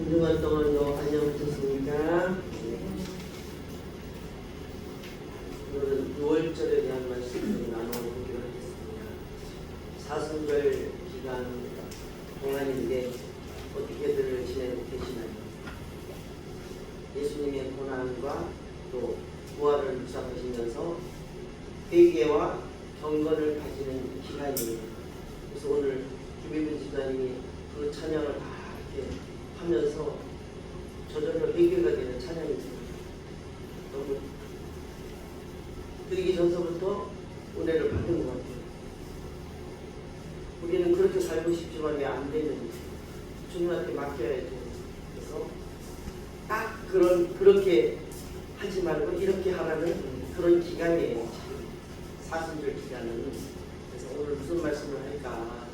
한 주간 동안도 안녕하셨습니까? 오늘은 6월절에 대한 말씀을 나눠보기로 하겠습니다. 사순절 기간 동안인데 어떻게들 지내고 계시나요? 예수님의 고난과 또 부활을 묵상하시면서 회개와 경건을 가지는 기간이에요. 그래서 오늘 김일근 집사님이 그 찬양을 다 이렇게 하면서 저절로 회개가 되는 찬양입니다. 너무 드리기 전서부터 은혜를 받은 것 같아요. 우리는 그렇게 살고 싶지만 왜 안 되는지 주님한테 맡겨야 돼요. 그래서 딱 그렇게 하지 말고 이렇게 하라는 그런 기간이에요. 사순절 기간은. 그래서 오늘 무슨 말씀을 할까?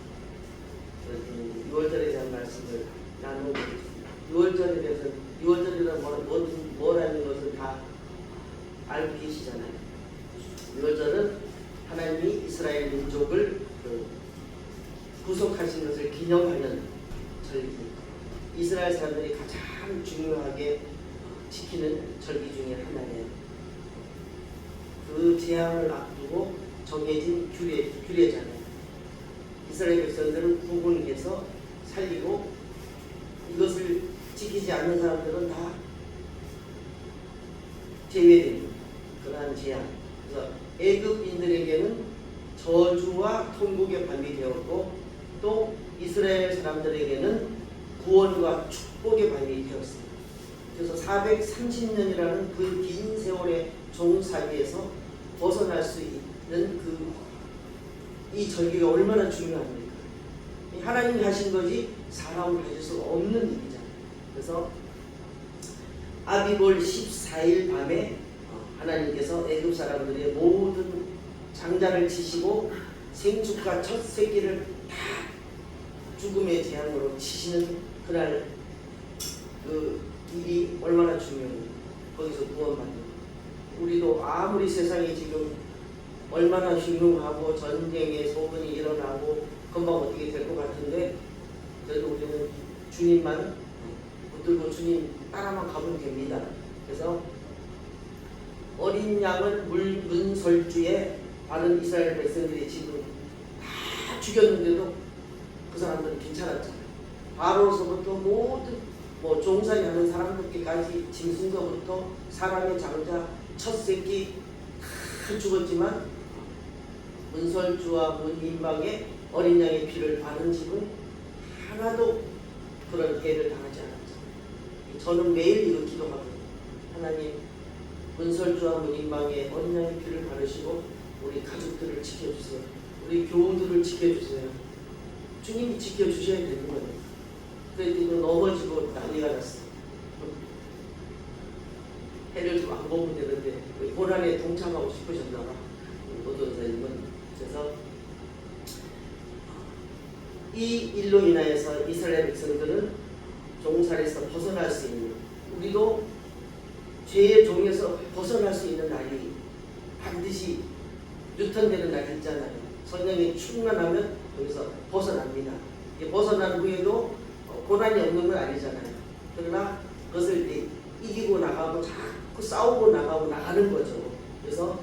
6월절에 대한 말씀을 나누겠습니다. 6월절에 대해서 6월절이란 뭐라는 것을 다 알고 계시잖아요. 6월절은 하나님이 이스라엘 민족을 구속하신 것을 기념하는 절기. 이스라엘 사람들이 가장 중요하게 지키는 절기 중에 하나예요. 그 재앙을 앞두고 정해진 규례잖아요. 이스라엘 백성들은 구분해서 살리고 이것을 지키지 않는 사람들은 다 제외됩니다. 그러한 재앙. 그래서 애굽인들에게는 저주와 통곡의 밤이 되었고 또 이스라엘 사람들에게는 구원과 축복의 밤이 되었습니다. 그래서 430년이라는 그 긴 세월의 종살이에서 벗어날 수 있는 이 절기가 얼마나 중요합니까? 하나님이 하신 것이 사람은 가질 수 없는 일이잖아요. 그래서 아비볼 14일 밤에 하나님께서 애굽 사람들의 모든 장자를 치시고 생축과 첫 새끼를 다 죽음의 재앙으로 치시는 그날 그 일이 얼마나 중요해요. 거기서 구원받는. 우리도 아무리 세상이 지금 얼마나 흉흉하고 전쟁의 소문이 일어나고 금방 어떻게 될 것 같은데 그래도 우리는 주님만 붙들고 주님 따라만 가면 됩니다. 그래서 어린 양을 문설주에 많은 이스라엘 백성들이 지금 다 죽였는데도 그 사람들은 괜찮았잖아요. 바로서부터 모든 종살이 하는 사람들까지 짐승서부터 사람의 장자 첫 새끼 다 죽었지만 문설주와 문민방에 어린 양의 피를 바른 집은 하나도 그런 해를 당하지 않았죠. 저는 매일 이거 기도하거든요. 하나님 문설주와 문민방에 어린 양의 피를 바르시고 우리 가족들을 지켜주세요. 우리 교우들을 지켜주세요. 주님이 지켜주셔야 되는 거예요. 그래도 넘어지고 난리가 났어. 해를 좀 안 보면 되는데 고난에 동참하고 싶으셨나 봐. 모도사님은. 그래서 이 일로 인하여서 이스라엘 백성들은 종살에서 벗어날 수 있는, 우리도 죄의 종에서 벗어날 수 있는 날이 반드시 유턴되는 날이 있잖아요. 성령이 충만하면 여기서 벗어납니다. 벗어난 후에도 고난이 없는 건 아니잖아요. 그러나 그것을 이기고 나가고 자꾸 싸우고 나가는 거죠. 그래서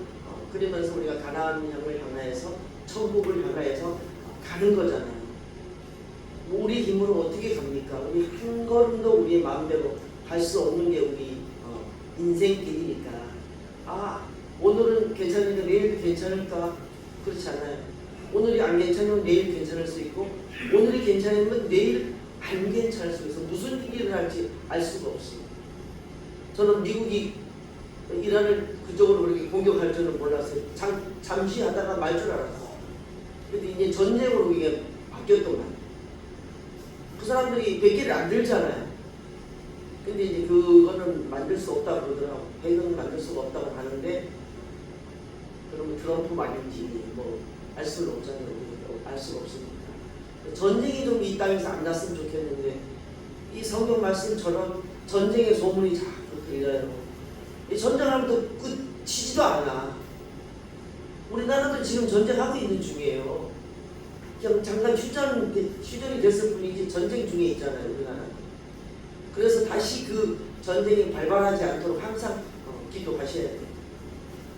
그러면서 우리가 가나안 향을 향하여서 천국을 향하여서 가는 거잖아요. 우리 힘으로 어떻게 갑니까? 우리 한 걸음도 우리의 마음대로 갈 수 없는 게 우리 인생길이니까. 오늘은 괜찮은데 내일도 괜찮을까? 그렇지 않아요. 오늘이 안 괜찮으면 내일 괜찮을 수 있고 오늘이 괜찮으면 내일 안 괜찮을 수 있어. 무슨 일이 일어날지 알 수가 없습니다. 저는 미국이 이란을 그쪽으로 그렇게 공격할 줄은 몰랐어요. 잠시 하다가 말 줄 알았어. 근데 이제 전쟁으로 이게 바뀌었더만. 그 사람들이 100개를 안 들잖아요. 근데 이제 그거는 만들 수 없다고 그러더라고. 핵은 만들 수가 없다고 하는데 그러면 트럼프 말인지 알 수는 없잖아요. 알 수가 없으니까. 전쟁이 좀 이 땅에서 안 났으면 좋겠는데 이 성경 말씀처럼 전쟁의 소문이 자꾸 들려요. 이 전쟁하면 또 끝이지도 않아. 우리나라도 지금 전쟁하고 있는 중이에요. 그냥 잠깐 휴전이 됐을 뿐이지 전쟁 중에 있잖아요. 우리나라. 그래서 다시 그 전쟁이 발발하지 않도록 항상 기도하셔야 돼요.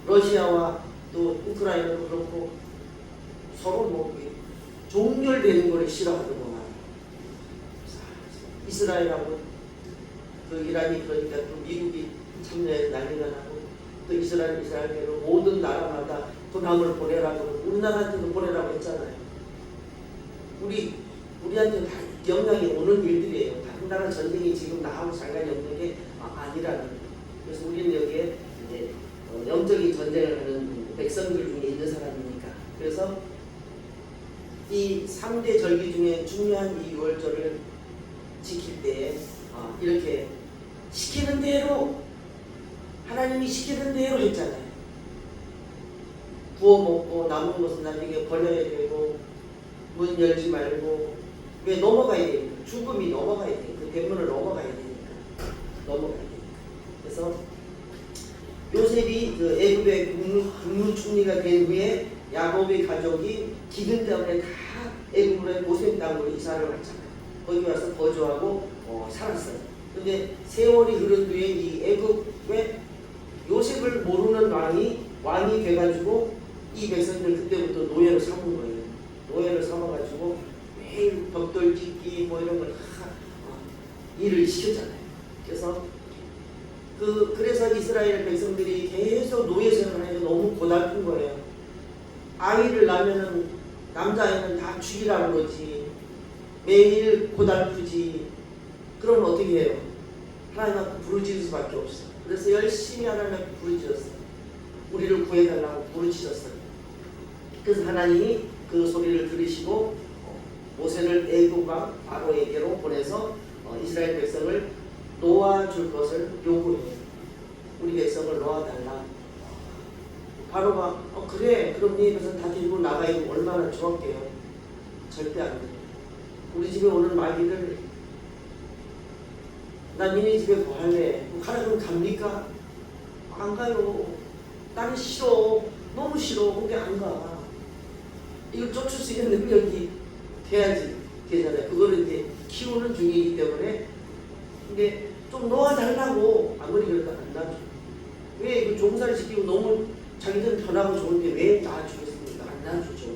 러시아와 또 우크라이나도 그렇고 서로 뭐 종결되는 거를 싫어하더구만. 이스라엘하고 그 이란이 그러니까 또 미국이 참여해서 난리가 나고 또 이스라엘대로 모든 나라마다 군함을 보내라고 우리나라한테도 보내라고 했잖아요. 우리한테 다 영향이 오는 일들이에요. 다른 나라 전쟁이 지금 나하고 상관이 없는 게 아니라는 거예요. 그래서 우리는 여기에 이제 영적인 전쟁을 하는 백성들 중에 있는 사람이니까. 그래서 이 3대 절기 중에 중요한 이 6월절을 지킬 때에 이렇게 시키는 대로 하나님이 시키는 대로 했잖아요. 구워 먹고 남은 것은 나중에 버려야 되고 문 열지 말고 왜 넘어가야 되니까 죽음이 넘어가야 되니까 그 대문을 넘어가야 되니까 그래서 요셉이 그 애굽의 국무총리가 된 후에 야곱의 가족이 기근 때문에 다 애굽으로 고센 땅으로 이사를 왔잖아요. 거기 와서 거주하고 살았어요. 근데 세월이 흐른 뒤에 이 애굽에 요셉을 모르는 왕이 돼가지고 이 백성들 그때부터 노예로 삼은 거예요. 노예를 삼아가지고 매일 벽돌 짓기 뭐 이런 걸 다 일을 시켰잖아요. 그래서 이스라엘 백성들이 계속 노예 생활을 해서 너무 고달픈 거예요. 아이를 낳으면은 남자아이는 다 죽이라고 그러지. 매일 고달프지. 그러면 어떻게 해요? 하나님 앞에 부르짖을 수밖에 없어. 그래서 열심히 하나님 앞에 부르짖었어요. 우리를 구해달라고 부르짖었어요. 그래서 하나님이 그 소리를 들으시고 모세를 애굽 왕 바로에게로 보내서 이스라엘 백성을 놓아줄 것을 요구해요. 우리 백성을 놓아달라. 바로가 그래 그럼 네 백성 다 데리고 나가야 얼마나 좋았게요. 절대 안 돼. 우리 집에 오는 마귀를 난 니네 집에 뭐 할래? 가라 그러면 갑니까? 안 가요. 나는 싫어. 너무 싫어. 근데 안 가. 이걸 쫓을 수 있는 능력이 돼야지 되잖아요. 그거를 이제 키우는 중이기 때문에. 근데 좀 놓아달라고 아무리 그래도 안 놔줘. 왜 그 종사를 시키고 너무 자기들은 편하고 좋은데 왜 놔주겠습니까? 안 놔주죠.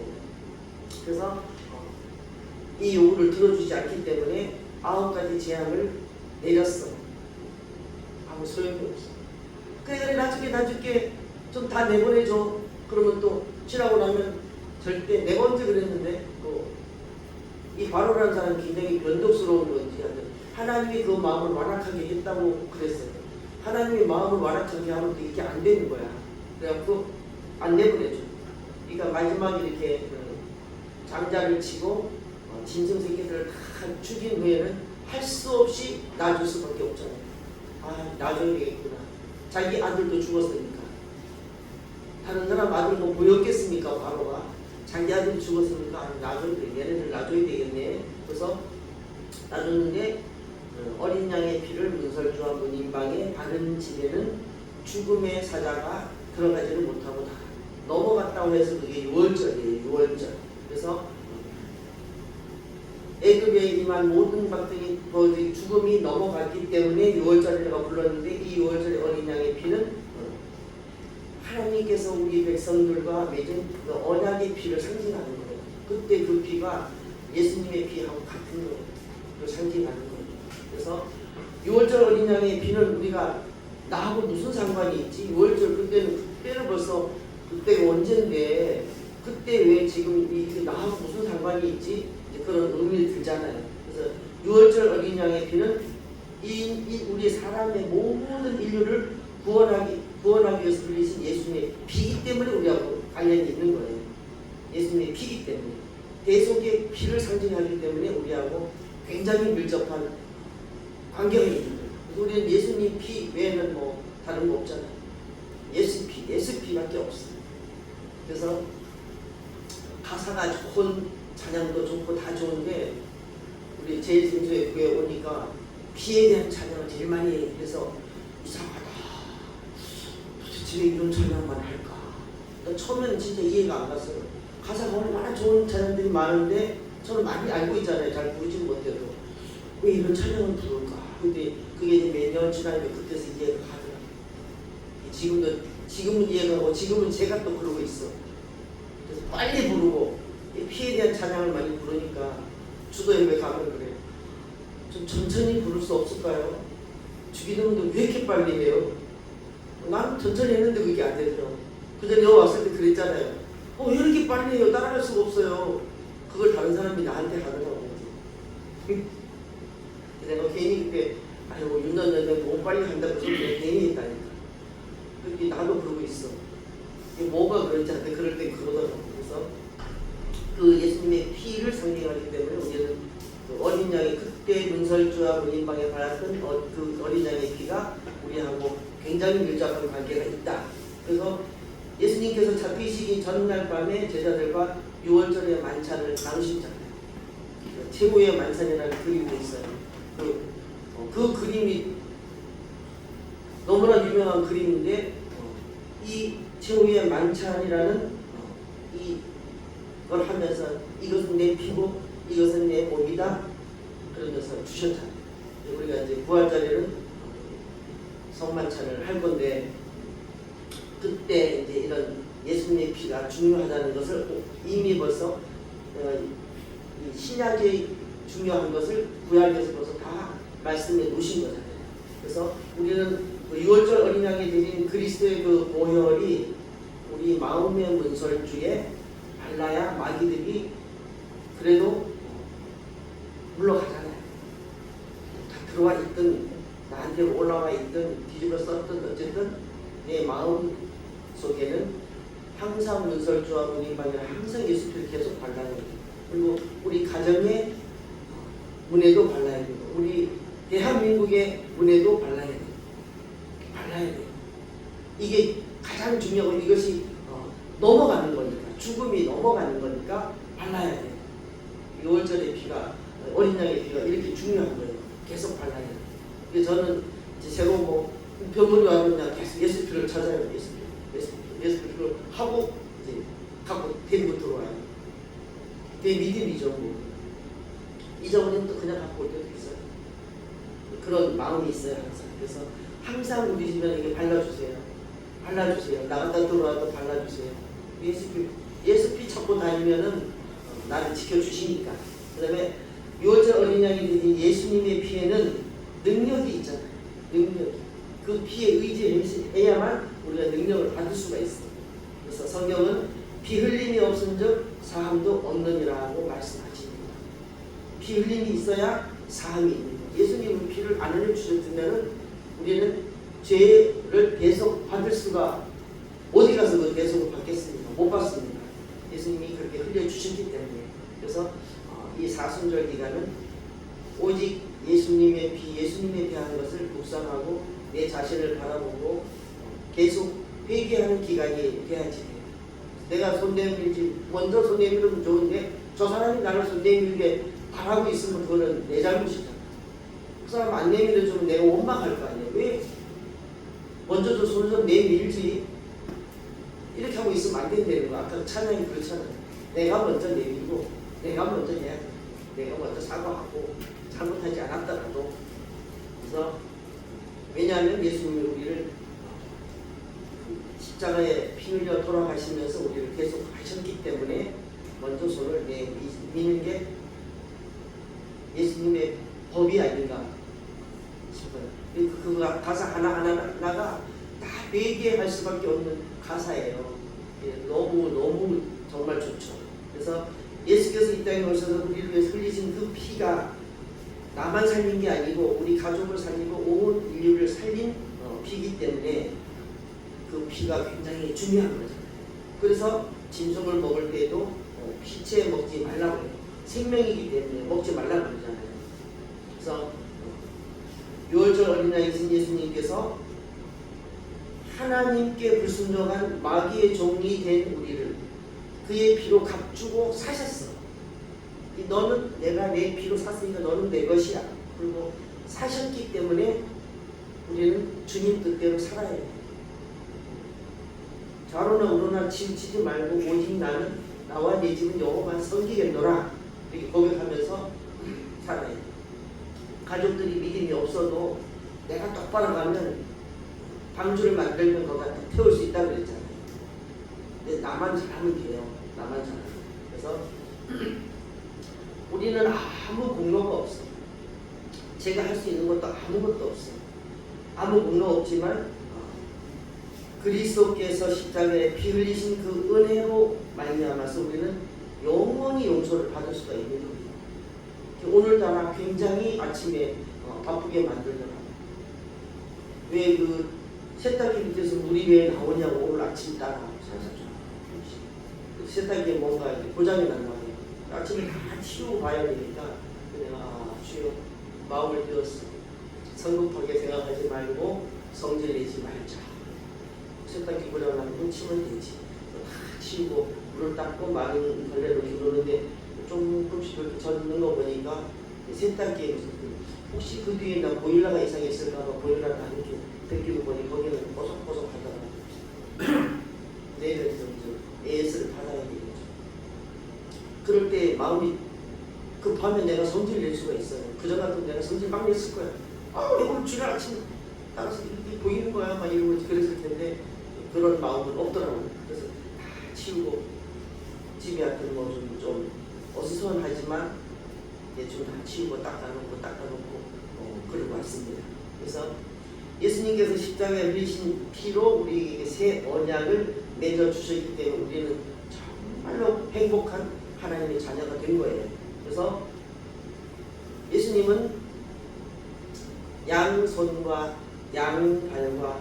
그래서 이 요구를 들어주지 않기 때문에 9가지 재앙을 내렸어. 아무 소용이 없어. 그래 나중에 좀 다 내보내줘. 그러면 또 지나고 나면 절대 내가 언제 그랬는데 이 바로라는 사람이 굉장히 변덕스러운 건지 하나님이 그 마음을 완악하게 했다고 그랬어요. 하나님의 마음을 완악하게 하면 이게 안 되는 거야. 그래갖고 안 내보내줘. 그러니까 마지막에 이렇게 장자를 치고 짐승 새끼들을 다 죽인 후에는 할 수 없이 놔줄 수밖에 없잖아요. 놔줘야 되겠구나. 자기 아들도 죽었으니까. 다른 사람 아들 뭐 보였겠습니까? 바로가. 자기 아들이 죽었으니까 얘네들 놔줘야 되겠네. 그래서 놔줬는데 어린 양의 피를 문설주와 문인방에 바른 집에는 죽음의 사자가 들어가지를 못하고 다 넘어갔다고 해서 그게 6월절이에요. 6월절. 그래서 애굽에 임한 모든 박등이 죽음이 넘어갔기 때문에 6월절이라고 불렀는데 이 6월절의 어린 양의 피는 하나님께서 우리 백성들과 맺은 그 언약의 피를 상징하는 거예요. 그때 그 피가 예수님의 피하고 같은 거예요. 그걸 상징하는 거예요. 그래서 6월절 어린 양의 피는 우리가 나하고 무슨 상관이 있지? 6월절 그때는 벌써 그때가 언젠데 그때 왜 지금 나하고 무슨 상관이 있지? 그런 의미를 들잖아요. 그래서 6월절 어린 양의 피는 우리 사람의 모든 인류를 구원하기 위해서 흘리신 예수님의 피이기 때문에 우리하고 관련이 있는 거예요. 예수님의 피이기 때문에. 대속의 피를 상징하기 때문에 우리하고 굉장히 밀접한 관계가 있는 거예요. 우리는 예수님 피 외에는 뭐 다른 거 없잖아요. 예수 피밖에 없어요. 그래서 가사가 좋은 찬양도 좋고 다 좋은데 우리 제일생소의 교회 오니까 피에 대한 찬양을 제일 많이 해서 이상하다. 도대체 왜 이런 찬양만 할까? 그러니까 처음에는 진짜 이해가 안 갔어요. 가사가 얼마나 좋은 찬양들이 많은데 저는 많이 알고 있잖아요. 잘 부르지 못해도 왜 이런 찬양을 부를까? 근데 그게 이제 몇 년 지나니까 그때서 이해가 가더라고요. 지금은 이해가 가고 지금은 제가 또 그러고 있어. 그래서 빨리 부르고 피에 대한 찬양을 많이 부르니까 주도예배 가면 그래요. 좀 천천히 부를 수 없을까요? 주기도문도 왜 이렇게 빨리 해요? 난 천천히 했는데 그게 안 되더라고. 그전에 여기 왔을 때 그랬잖아요. 왜 이렇게 빨리 해요? 따라갈 수가 없어요. 그걸 다른 사람이 나한테 하더라고. 내가 괜히 그때 아이고 윤단장님 너무 빨리 한다고 소리 내가 괜히 했다니까. 그게 나도 그러고 있어. 이게 뭐가 그런지 한테 그럴 때 그러더라고. 그래서 그 예수님의 피를 상징하기 때문에 우리는 그 어린 양의 그때 문설주와 문인방에 발랐던 그 어린 양의 피가 우리하고 굉장히 밀접한 관계가 있다. 그래서 예수님께서 잡히시기 전날 밤에 제자들과 6월절의 만찬을 나누시잖아요. 최후의 만찬이라는 그림이 있어요. 그 그림이 너무나 유명한 그림인데 이 최후의 만찬이라는 이걸 하면서 이것은 내 피고 이것은 내 몸이다 그러면서 주셨잖아요. 우리가 이제 부활절에는 성만찬을 할 건데 그때 이제 이런 예수님의 피가 중요하다는 것을 이미 벌써 신약에 중요한 것을 구약에서 벌써 다 말씀해 놓으신 거잖아요. 그래서 우리는 그 6월절 어린 양이 드린 그리스도의 그 보혈이 우리 마음의 문설주에 발라야 마귀들이 그래도 물러가잖아요. 다 들어와 있든 나한테 올라와 있든 뒤집어 썼든 어쨌든 내 마음 속에는 항상 문설주와 문인방이라 항상 예수님을 계속 발라야 돼요. 그리고 우리 가정의 문에도 발라야 되고 우리 대한민국의 문에도 발라야 돼요. 발라야 돼요. 이게 가장 중요하고 이것이 넘어가는 거니까 죽음이 넘어가는 거니까 발라야 돼요. 6월절의 피가 어린 양의 피가 이렇게 중요한 거예요. 계속 발라야 돼요. 그래서 저는 이제 새로 뭐 병원에 와면 그냥 계속 예수 피를 찾아요. 예수 피를 하고 이제 갖고 데리고 들어와요. 그게 믿음이죠. 뭐. 잊어버리면 또 그냥 갖고 올 때도 있어요. 그런 마음이 있어요 항상. 그래서 항상 우리 주변에 발라주세요. 발라주세요. 나갔다 들어와도 발라주세요. 예수 피 찾고 다니면은 나를 지켜주시니까. 그 다음에 6월절 어린 양이 드린 예수님의 피에는 능력이 있잖아요. 능력. 그 피에 의지해야만 우리가 능력을 받을 수가 있어요. 그래서 성경은 피 흘림이 없은즉 사함도 없느니라고 말씀하십니다. 피 흘림이 있어야 사함이 있는 거예요. 예수님은 피를 안 흘려주셨으면 우리는 죄를 계속 받을 수가 어디 가서 그 계속을 받겠습니까? 못 받습니다. 예수님이 그렇게 흘려주셨기 때문에. 그래서 이 사순절 기간은 오직 예수님의 피, 예수님에 대한 것을 묵상하고 내 자신을 바라보고 계속 회개하는 기간이 돼야지. 내가 손 내밀지 먼저 손 내밀으면 좋은데 저 사람이 나를 손 내밀게 바라고 있으면 그거는 내 잘못이잖아. 그 사람 안 내밀어주면 내가 원망할 거 아니야. 왜 먼저 저 손을 좀 내밀지 이렇게 하고 있으면 안 된다는 거야. 아까 찬양이 그렇잖아요. 내가 먼저 내밀고 내가 먼저 해야 돼. 내가 먼저 사과하고 잘못하지 않았더라도. 그래서 왜냐하면 예수님이 우리를 십자가에 피 흘려 돌아가시면서 우리를 계속 하셨기 때문에 먼저 손을 내미는 게 예수님의 법이 아닌가 싶어요. 그 가사 하나하나가 다 회개할 수밖에 없는 가사예요. 너무 정말 좋죠. 그래서 예수께서 이 땅에 오셔서 우리를 위해서 흘리신 그 피가 나만 살린 게 아니고 우리 가족을 살리고 온 인류를 살린 피이기 때문에 그 피가 굉장히 중요한 거잖아요. 그래서 짐승을 먹을 때도 피채 먹지 말라고 해요. 생명이기 때문에 먹지 말라고 그러잖아요. 그래서 6월절 어린 양이신 예수님께서 하나님께 불순종한 마귀의 종이 된 우리를 그의 피로 값주고 사셨어. 너는 내가 내 피로 샀으니까 너는 내 것이야. 그리고 사셨기 때문에 우리는 주님 뜻대로 살아야 돼. 좌로나 우로나 치우치지 말고 오직 나는 나와 내 집은 여호와만 섬기겠노라. 이렇게 고백하면서 살아야 돼. 가족들이 믿음이 없어도 내가 똑바로 가면 방주를 만들면 거기다 태울 수 있다고 그랬잖아요. 근데 나만 잘하면 돼요. 나만 잘하면. 그래서 우리는 아무 공로가 없어. 제가 할 수 있는 것도 아무것도 없어. 아무 공로 없지만 그리스도께서 십자가에 피 흘리신 그 은혜로 말미암아서 우리는 영원히 용서를 받을 수가 있는 겁니다. 오늘따라 굉장히 아침에 바쁘게 만들더라고요. 왜 그 세탁기 밑에서 물이 왜 나오냐고 오늘 아침 따라 살살 세탁기에 뭔가 고장이 난 거예요. 아침에 다 치우고 봐야 되니까 내가 주여 마음을 비웠어. 성급하게 생각하지 말고 성질 내지 말자. 세탁기 고장나면 치면 되지. 다 치우고 물을 닦고 많은 걸레로 누르는데 조금씩 이렇게 젖는 거 보니까 세탁기에 혹시 그 뒤에 나 보일러가 이상했을까봐 보일러를 안 이렇게 벗기고 보니 거기는 뽀송뽀송하더라고요. 내일은 좀 AS를 받아야 되겠죠. 그럴 때 마음이 급하면 내가 성질 낼 수가 있어요. 그전 같으면 내가 성질 막 냈을 거야. 오늘 주일 아침 따라서 이렇게 보이는 거야 막 이러고 그랬을 텐데 그런 마음은 없더라고요. 그래서 다 치우고 집에 왔던 뭐 좀 어수선하지만 대충 다 치우고 닦아놓고 그러고 왔습니다. 그래서 예수님께서 십자가에 흘리신 피로 우리에게 새 언약을 맺어 주셨기 때문에 우리는 정말로 행복한 하나님의 자녀가 된 거예요. 그래서 예수님은 양손과 양발과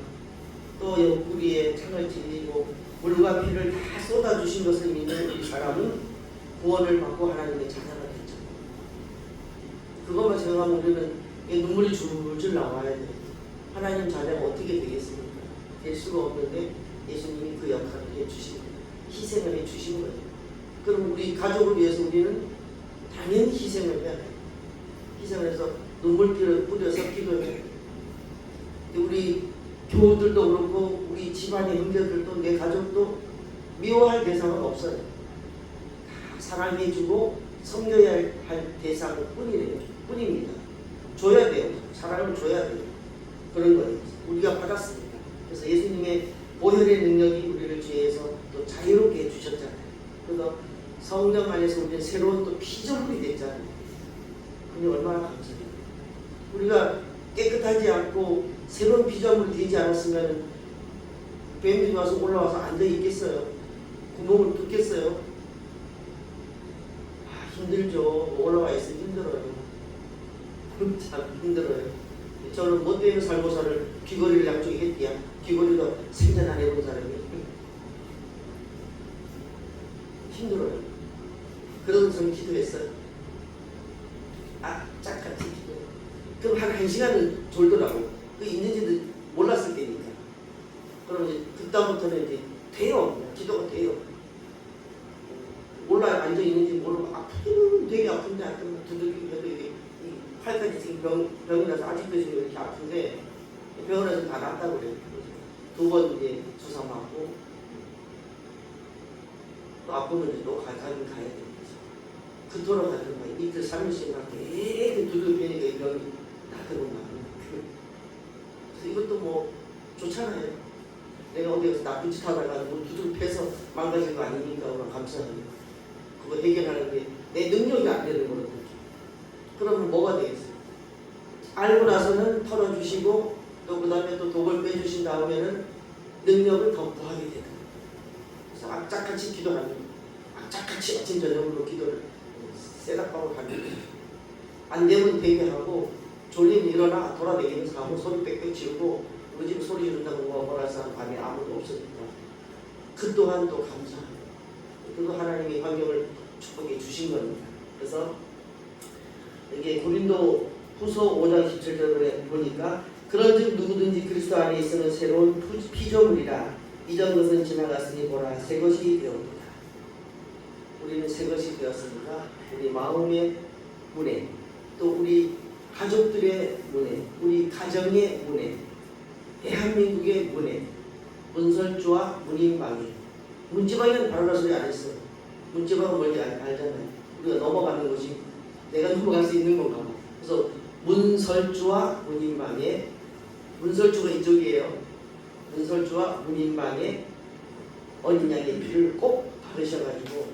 또 옆구리에 창을 찔리고 물과 피를 다 쏟아주신 것을 믿는 우리 사람은 구원을 받고 하나님의 자녀가 됐죠. 그것만 생각하면 우리는 눈물이 줄줄 나와야 돼요. 하나님 자녀가 어떻게 되겠습니까? 될 수가 없는데 예수님이 그 역할을 해주신 거예요. 희생을 해주신 거예요. 그럼 우리 가족을 위해서 우리는 당연히 희생을 해야 돼요. 희생을 해서 눈물을 뿌려서 기도해요. 우리 교우들도 그렇고 우리 집안의 형제들도 내 가족도 미워할 대상은 없어요. 다 사랑해주고 섬겨야 할 뿐입니다. 줘야 돼요. 사랑을 줘야 돼요. 그런 거예요. 우리가 받았습니다. 그래서 예수님의 보혈의 능력이 우리를 죄에서 또 자유롭게 해주셨잖아요. 그래서 성령 안에서 우리는 새로운 또 피조물이 됐잖아요. 그게 얼마나 감사해요. 우리가 깨끗하지 않고 새로운 피조물이 되지 않았으면 뱀들이 와서 올라와서 앉아 있겠어요? 구멍을 뚫겠어요? 힘들죠. 올라와 있으면 힘들어요. 참 힘들어요. 저는 뭐 때문에 살고서를 귀걸이를 양쪽에 했디야. 귀걸이도 생전 안 해본 사람이 힘들어요. 그래서 저는 기도했어요. 짝같이 기도. 그럼 한 시간은 졸더라고. 그 있는지도 몰랐을 때니까. 그럼 이제 그다음부터는 이제 돼요. 기도가 돼요. 몰라 앉아 있는지 모르고 아프기는 되게 아픈데 두들기고 해도 이게 팔까지 지금 병이라서 아직도 지금 이렇게 아픈데 병원에서 다 낫다고 그래요. 2번 이제 주사 맞고 또 아프면 이제 또 가긴 가야 돼요. 그토록 가는 거예요. 이틀 3일씩 막 계속 두들기니까 이 병이 낫더구나. 그래서 이것도 뭐 좋잖아요. 내가 어디에서 나쁜 짓 하다가 뭐 두들 패서 망가진 거 아니니까 오늘 감사해요. 그거 해결하는 게 내 능력이 안 되는 거거든요. 그러면 뭐가 되겠어요? 알고 나서는 털어주시고 또 그 다음에 또 독을 빼주신 다음에는 능력을 더 구하게 되다. 그래서 악착같이 기도하는 악착같이 아침 저녁으로 기도를 세닥하고 가는 안 되면 대기하고 졸리면 일어나 돌아다니면서 하고 소리 빽빽 지르고 우리 집 소리 지른다고 뭐라 사람 밤에 아무도 없으니까 그 또한 또 감사해요. 그거 하나님이 환경을 축복해 주신 겁니다. 그래서 이게 고린도 후서 5장 17절에 보니까 그런즉 누구든지 그리스도 안에 있으면 새로운 피조물이라 이전 것은 지나갔으니 보라 새 것이 되었도다. 우리는 새 것이 되었으니까 우리 마음의 문에 또 우리 가족들의 문에 우리 가정의 문에 대한민국의 문에 문설주와 문인방위 문지방에는 바로 소리 안 했어요. 문지방은 뭔지 알잖아요. 우리가 넘어가는 것이 내가 넘어갈 수 있는 건가 봐. 그래서 문설주와 문인방에, 문설주가 이쪽이에요. 문설주와 문인방에 어린 양의 피를 꼭 바르셔가지고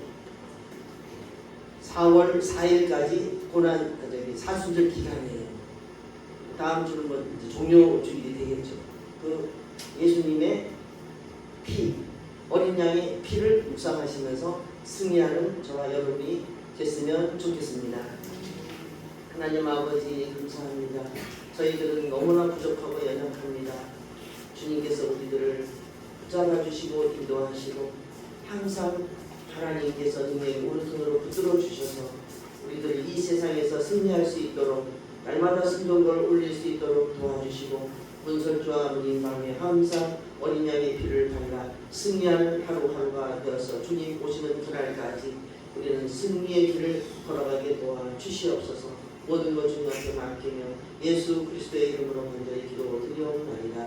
4월 4일까지 사순절 기간이에요. 다음 주는 뭐 이제 종료주일이 되겠죠. 그 예수님의 피, 어린 양의 피를 묵상하시면서 승리하는 저와 여러분이 됐으면 좋겠습니다. 하나님 아버지 감사합니다. 저희들은 너무나 부족하고 연약합니다. 주님께서 우리들을 붙잡아 주시고 인도하시고 항상 하나님께서 등에 오른손으로 붙들어 주셔서 우리들을 이 세상에서 승리할 수 있도록 날마다 순종을 올릴 수 있도록 도와주시고 문설주와 문인방에 항상 어린 양의 피를 발라 승리하는 하루하루가 되어서 주님 오시는 그날까지 우리는 승리의 길을 걸어가게 도와 주시옵소서. 모든 것 주님 앞에 맡기며 예수 그리스도의 이름으로 간절히 기도드리옵나이다.